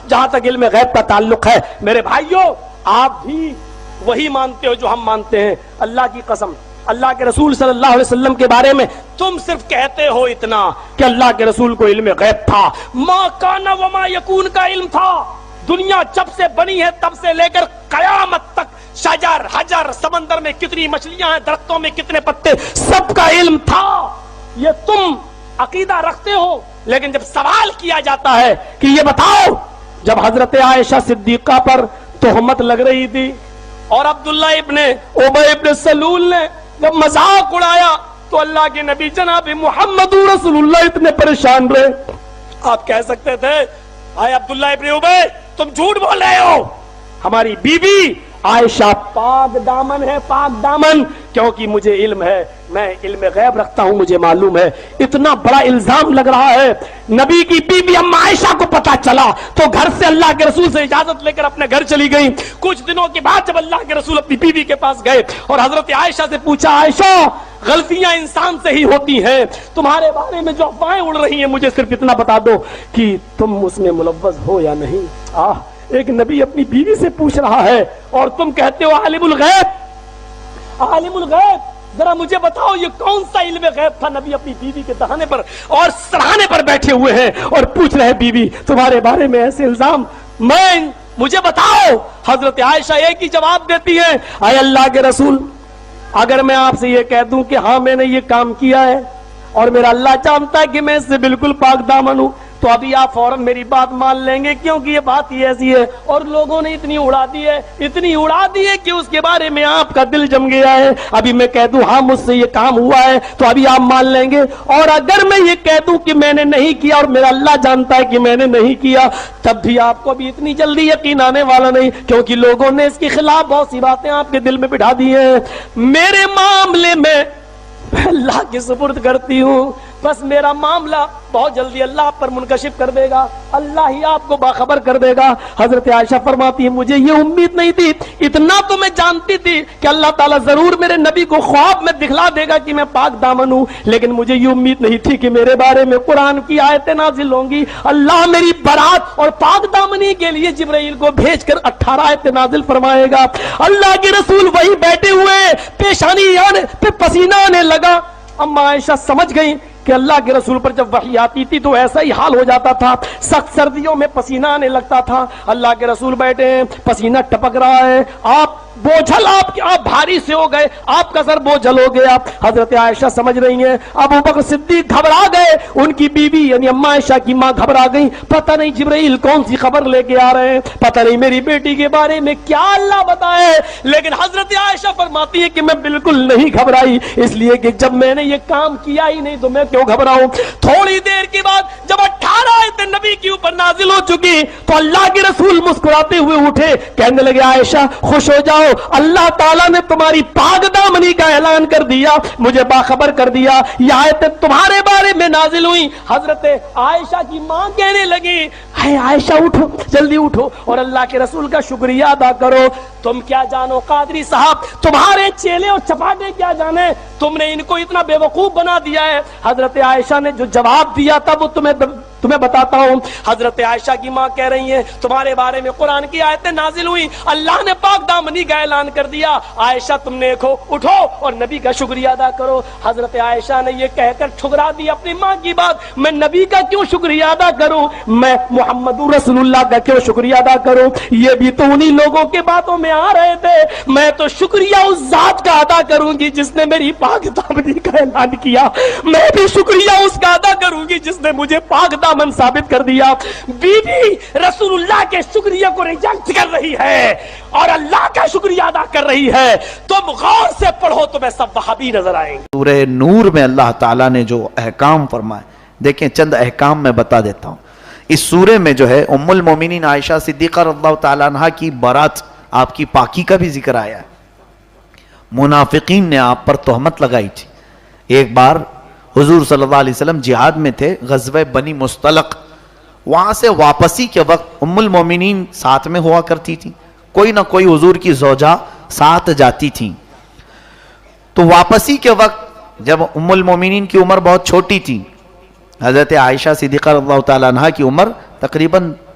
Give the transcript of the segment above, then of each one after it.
جہاں تک علم غیب کا تعلق ہے میرے بھائیوں آپ بھی وہی مانتے ہو جو ہم مانتے ہیں. اللہ کی قسم اللہ کے رسول صلی اللہ علیہ وسلم کے بارے میں تم صرف کہتے ہو اتنا کہ اللہ کے رسول کو علم غیب تھا. ما کان وما یکون کا علم تھا. دنیا جب سے بنی ہے تب سے لے کر قیامت تک شجر حجر سمندر میں کتنی مچھلیاں ہیں درختوں میں کتنے پتے سب کا علم تھا. یہ تم عقیدہ رکھتے ہو لیکن جب سوال کیا جاتا ہے کہ یہ بتاؤ جب حضرت عائشہ صدیقہ پر تہمت لگ رہی تھی اور عبداللہ ابن ابی ابن سلول نے جب مذاق اڑایا تو اللہ کے نبی جناب محمد رسول اللہ اتنے پریشان رہے. آپ کہہ سکتے تھے اے عبداللہ ابن ابی تم جھوٹ بول رہے ہو ہماری بیوی عائشہ پاک دامن ہے پاک دامن کیونکہ مجھے علم ہے میں علم غیب رکھتا ہوں مجھے معلوم ہے. اتنا بڑا الزام لگ رہا ہے. نبی کی بیوی اما عائشہ کو پتا چلا تو گھر سے اللہ کے رسول سے اجازت لے کر اپنے گھر چلی گئی. کچھ دنوں کے بعد جب اللہ کے رسول اپنی بیوی کے پاس گئے اور حضرت عائشہ سے پوچھا عائشہ غلطیاں انسان سے ہی ہوتی ہیں تمہارے بارے میں جو افواہیں اڑ رہی ہیں مجھے صرف اتنا بتا دو کہ تم اس میں ملوث ہو یا نہیں. ایک نبی اپنی بیوی سے پوچھ رہا ہے اور تم کہتے ہو عالم الغیب عالم الغیب. ذرا مجھے بتاؤ یہ کون سا علم غیب تھا. نبی اپنی بیوی کے دہانے پر اور سراہنے پر بیٹھے ہوئے ہیں اور پوچھ رہے بیوی تمہارے بارے میں ایسے الزام مجھے بتاؤ. حضرت عائشہ ایک ہی جواب دیتی ہے اے اللہ کے رسول اگر میں آپ سے یہ کہہ دوں کہ ہاں میں نے یہ کام کیا ہے اور میرا اللہ جانتا ہے کہ میں اس سے بالکل پاک دامن ہوں تو ابھی آپ فوراً میری بات مان لیں گے کیونکہ یہ بات ہی ایسی ہے اور لوگوں نے اتنی اڑا دی ہے کہ اس کے بارے میں آپ کا دل جم گیا ہے. ابھی میں کہہ دوں ہاں مجھ سے یہ کام ہوا ہے تو ابھی آپ مان لیں گے اور اگر میں یہ کہہ دوں کہ میں نے نہیں کیا اور میرا اللہ جانتا ہے کہ میں نے نہیں کیا تب بھی آپ کو بھی اتنی جلدی یقین آنے والا نہیں کیونکہ لوگوں نے اس کے خلاف بہت سی باتیں آپ کے دل میں بٹھا دی ہیں. میرے معاملے میں اللہ کے سپرد کرتی ہوں بس میرا معاملہ بہت جلدی اللہ پر منکشف کر دے گا اللہ ہی آپ کو باخبر کر دے گا. حضرت عائشہ فرماتی ہے مجھے یہ امید نہیں تھی اتنا تو میں جانتی تھی کہ اللہ تعالیٰ ضرور میرے نبی کو خواب میں دکھلا دے گا کہ میں پاک دامن ہوں لیکن مجھے یہ امید نہیں تھی کہ میرے بارے میں قرآن کی آیتیں نازل ہوں گی. اللہ میری برات اور پاک دامنی کے لیے جبرائیل کو بھیج کر 18 آیتیں نازل فرمائے گا. اللہ کے رسول وہی بیٹھے ہوئے پیشانی پہ پسینہ آنے لگا. اما عائشہ سمجھ گئی کہ اللہ کے رسول پر جب وحی آتی تھی تو ایسا ہی حال ہو جاتا تھا سخت سردیوں میں پسینہ آنے لگتا تھا. اللہ کے رسول بیٹھے ہیں پسینہ ٹپک رہا ہے آپ بوجھل آپ بھاری سے ہو گئے آپ کا سر بوجھل ہو گیا. حضرت عائشہ سمجھ رہی ہیں ابو بکر صدیق گھبرا گئے ان کی بیوی یعنی اما عائشہ کی ماں گھبرا گئی پتہ نہیں جبرائیل کون سی خبر لے کے آ رہے ہیں پتہ نہیں میری بیٹی کے بارے میں کیا اللہ بتائے. لیکن حضرت عائشہ فرماتی ہے کہ میں بالکل نہیں گھبرائی اس لیے کہ جب میں نے یہ کام کیا ہی نہیں تو میں کیوں گھبراؤں. تھوڑی دیر کے بعد جب 18 آیتیں نبی کے اوپر نازل ہو چکی تو اللہ کے رسول مسکراتے ہوئے اٹھے کہنے لگے عائشہ خوش ہو جاؤ اللہ تعالیٰ نے تمہاری پاک دامنی کا اعلان کر دیا مجھے باخبر کر دیا یہ آیتیں تمہارے بارے میں نازل ہوئی. حضرت عائشہ کی ماں کہنے لگی اے عائشہ اٹھو جلدی اٹھو اور اللہ کے رسول کا شکریہ ادا کرو. تم کیا جانو قادری صاحب تمہارے چیلے اور چپاٹے کیا جانے تم نے ان کو اتنا بے وقوف بنا دیا ہے. حضرت عائشہ نے جو جواب دیا تھا وہ تمہیں بتاتا ہوں. حضرت عائشہ کی ماں کہہ رہی ہیں تمہارے بارے میں قرآن کی آیتیں نازل ہوئی اللہ نے پاک دامنی کا اعلان کر دیا. عائشہ تم نے اٹھو اور نبی کا شکریہ ادا کرو. حضرت عائشہ نے یہ کہہ کر ٹھکرا دی اپنی ماں کی بات میں نبی کا کیوں شکریہ ادا کروں میں محمد رسول اللہ کا کیوں شکریہ ادا کروں. یہ بھی تو انہی لوگوں کے باتوں میں آ رہے تھے میں تو شکریہ اس ذات کا ادا کروں گی جس نے میری پاک دامنی کا اعلان کیا میں بھی شکریہ اس کا ادا کروں گی جس نے مجھے پاک دامن ثابت کر دیا. بیوی رسول اللہ کے شکریہ کو ریجیکٹ کر رہی ہے اور اللہ کا شکریہ ادا کر رہی ہے. تم غور سے پڑھو تمہیں سب وہابی نظر آئیں گے. سورہ نور میں اللہ تعالیٰ نے جو احکام فرمائے دیکھیں چند احکام میں بتا دیتا ہوں. اس سورے میں جو ہے ام المومنین عائشہ صدیقہ رضی اللہ تعالیٰ عنہ کی برات آپ کی پاکی کا بھی ذکر آیا ہے. منافقین نے آپ پر تہمت لگائی تھی. ایک بار حضور صلی اللہ علیہ وسلم جہاد میں تھے غزوہ بنی مستلق وہاں سے واپسی کے وقت ام المومنین ساتھ میں ہوا کرتی تھی کوئی نہ کوئی حضور کی زوجہ ساتھ جاتی تھی. تو واپسی کے وقت جب ام المومنین کی عمر بہت چھوٹی تھی حضرت عائشہ صدیقہ رضی اللہ تعالیٰ عنہ کی عمر تقریباً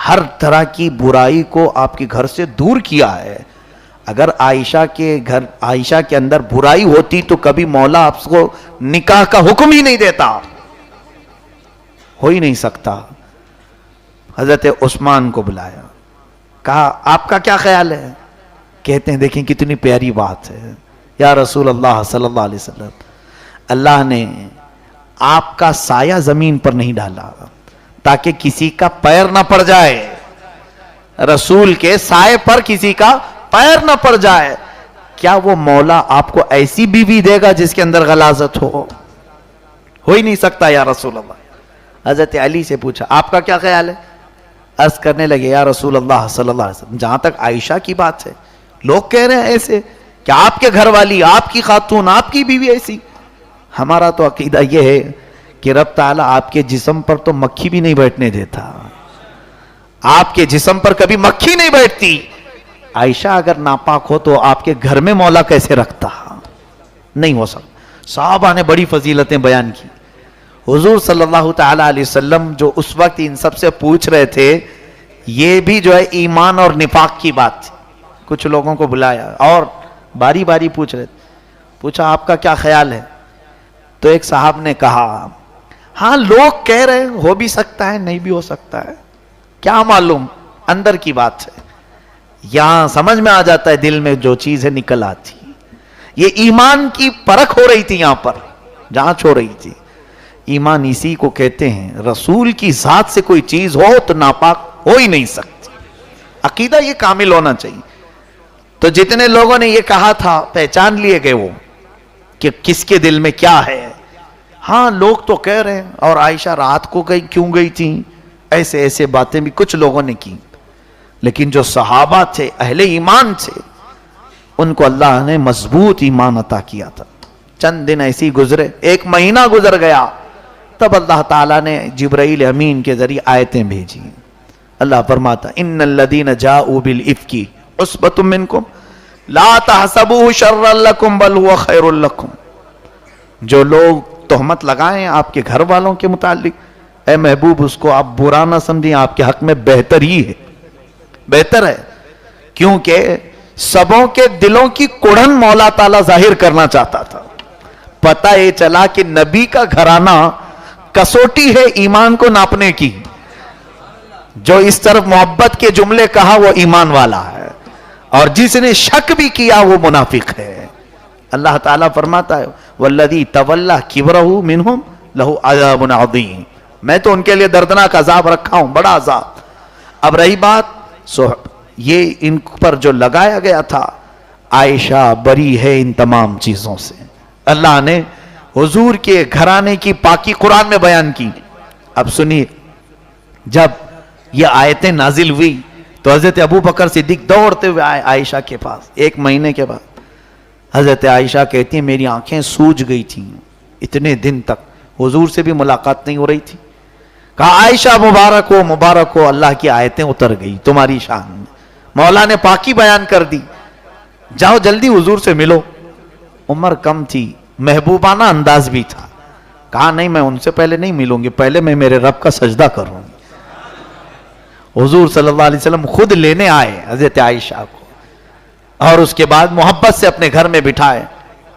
ہر طرح کی برائی کو آپ کے گھر سے دور کیا ہے. اگر عائشہ کے اندر برائی ہوتی تو کبھی مولا آپ کو نکاح کا حکم ہی نہیں دیتا, ہو ہی نہیں سکتا. حضرت عثمان کو بلایا, کہا آپ کا کیا خیال ہے؟ کہتے ہیں دیکھیں کتنی پیاری بات ہے, یا رسول اللہ صلی اللہ علیہ وسلم, اللہ نے آپ کا سایہ زمین پر نہیں ڈالا تاکہ کسی کا پیر نہ پڑ جائے, رسول کے سائے پر کسی کا پیر نہ پڑ جائے. کیا وہ مولا آپ کو ایسی بیوی دے گا جس کے اندر غلاظت ہو ہی نہیں سکتا یا رسول اللہ. حضرت علی سے پوچھا آپ کا کیا خیال ہے؟ عرض کرنے لگے یا رسول اللہ صلی اللہ علیہ وسلم, جہاں تک عائشہ کی بات ہے, لوگ کہہ رہے ہیں ایسے کہ آپ کے گھر والی, آپ کی خاتون, آپ کی بیوی ایسی. ہمارا تو عقیدہ یہ ہے کہ رب تعالیٰ آپ کے جسم پر تو مکھی بھی نہیں بیٹھنے دیتا, آپ کے جسم پر کبھی مکھی نہیں بیٹھتی. عائشہ اگر ناپاک ہو تو آپ کے گھر میں مولا کیسے رکھتا؟ نہیں ہو سکتا. صحابہ نے بڑی فضیلتیں بیان کی. حضور صلی اللہ تعالی علیہ وسلم جو اس وقت ان سب سے پوچھ رہے تھے, یہ بھی جو ہے ایمان اور نفاق کی بات تھی. کچھ لوگوں کو بلایا اور باری باری پوچھ رہے تھے. پوچھا آپ کا کیا خیال ہے؟ تو ایک صاحب نے کہا ہاں لوگ کہہ رہے ہیں, ہو بھی سکتا ہے نہیں بھی ہو سکتا ہے, کیا معلوم, اندر کی بات ہے. یہاں سمجھ میں آ جاتا ہے, دل میں جو چیز ہے نکل آتی. یہ ایمان کی پرکھ ہو رہی تھی, یہاں پر جانچ ہو رہی تھی. ایمان اسی کو کہتے ہیں, رسول کی ذات سے کوئی چیز ہو تو ناپاک ہو ہی نہیں سکتی. عقیدہ یہ کامل ہونا چاہیے. تو جتنے لوگوں نے یہ کہا تھا پہچان لیے گئے وہ کہ کس کے دل میں کیا ہے. ہاں لوگ تو کہہ رہے ہیں, اور عائشہ رات کو کیوں گئی تھی, ایسے ایسے باتیں بھی کچھ لوگوں نے کی. لیکن جو صحابہ تھے, اہل ایمان تھے, ان کو اللہ نے مضبوط ایمان عطا کیا تھا. چند دن ایسی گزرے, ایک مہینہ گزر گیا, تب اللہ تعالیٰ نے جبرائیل امین کے ذریعے آیتیں بھیجی. اللہ فرماتا ان الذین جاؤوا بالافک عصبۃ منکم لا تحسبوه شرا لکم بل هو خیر لکم. جو لوگ تہمت لگائیں آپ کے گھر والوں کے متعلق, اے محبوب اس کو آپ برا نہ سمجھیں, آپ کے حق میں بہتر ہی ہے, بہتر ہے. کیونکہ سبوں کے دلوں کی کڑھن مولا تعالیٰ ظاہر کرنا چاہتا تھا. پتہ یہ چلا کہ نبی کا گھرانہ کسوٹی ہے ایمان کو ناپنے کی. جو اس طرف محبت کے جملے کہا وہ ایمان والا ہے, اور جس نے شک بھی کیا وہ منافق ہے. اللہ تعالیٰ فرماتا ہے والذی تولی کبرہ منہم لہ عذاب عظیم, میں تو ان کے لیے دردناک عذاب رکھا ہوں, بڑا عذاب. اب رہی بات یہ ان پر جو لگایا گیا تھا, عائشہ بری ہے ان تمام چیزوں سے. اللہ نے حضور کے گھرانے کی پاکی قرآن میں بیان کی. اب سنیے, جب یہ آیتیں نازل ہوئی تو حضرت ابو بکر صدیق دوڑتے ہوئے آئے عائشہ کے پاس. ایک مہینے کے بعد حضرت عائشہ کہتی ہیں میری آنکھیں سوج گئی تھیں, اتنے دن تک حضور سے بھی ملاقات نہیں ہو رہی تھی. کہا عائشہ مبارک ہو, اللہ کی آیتیں اتر گئی تمہاری شان میں, مولا نے پاکی بیان کر دی, جاؤ جلدی حضور سے ملو. عمر کم تھی, محبوبانہ انداز بھی تھا. کہا نہیں میں ان سے پہلے نہیں ملوں گی, پہلے میں میرے رب کا سجدہ کروں گی. حضور صلی اللہ علیہ وسلم خود لینے آئے حضرت عائشہ کو, اور اس کے بعد محبت سے اپنے گھر میں بٹھائے.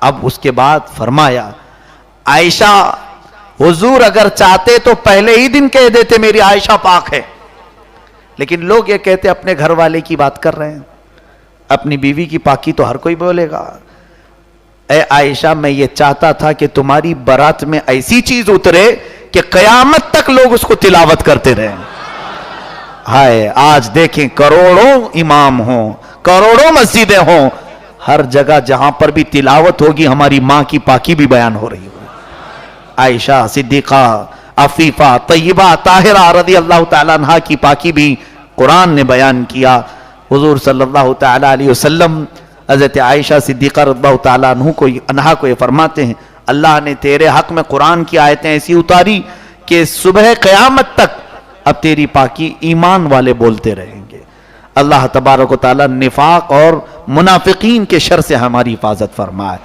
اب اس کے بعد فرمایا عائشہ حضور اگر چاہتے تو پہلے ہی دن کہہ دیتے میری عائشہ پاک ہے, لیکن لوگ یہ کہتے اپنے گھر والے کی بات کر رہے ہیں, اپنی بیوی کی پاکی تو ہر کوئی بولے گا. اے عائشہ میں یہ چاہتا تھا کہ تمہاری برات میں ایسی چیز اترے کہ قیامت تک لوگ اس کو تلاوت کرتے رہیں. ہائے آج دیکھیں کروڑوں امام ہوں, کروڑوں مسجدیں ہوں, ہر جگہ جہاں پر بھی تلاوت ہوگی ہماری ماں کی پاکی بھی بیان ہو رہی ہوگی. عائشہ صدیقہ عفیفہ طیبہ طاہرہ رضی اللہ تعالیٰ عنہ کی پاکی بھی قرآن نے بیان کیا. حضور صلی اللہ تعالیٰ علیہ وسلم حضرت عائشہ صدیقہ رضی اللہ تعالیٰ عنہ کو یہ فرماتے ہیں اللہ نے تیرے حق میں قرآن کی آیتیں ایسی اتاری کہ صبح قیامت تک اب تیری پاکی ایمان والے بولتے رہیں گے. اللہ تبارک و تعالیٰ نفاق اور منافقین کے شر سے ہماری حفاظت فرمائے.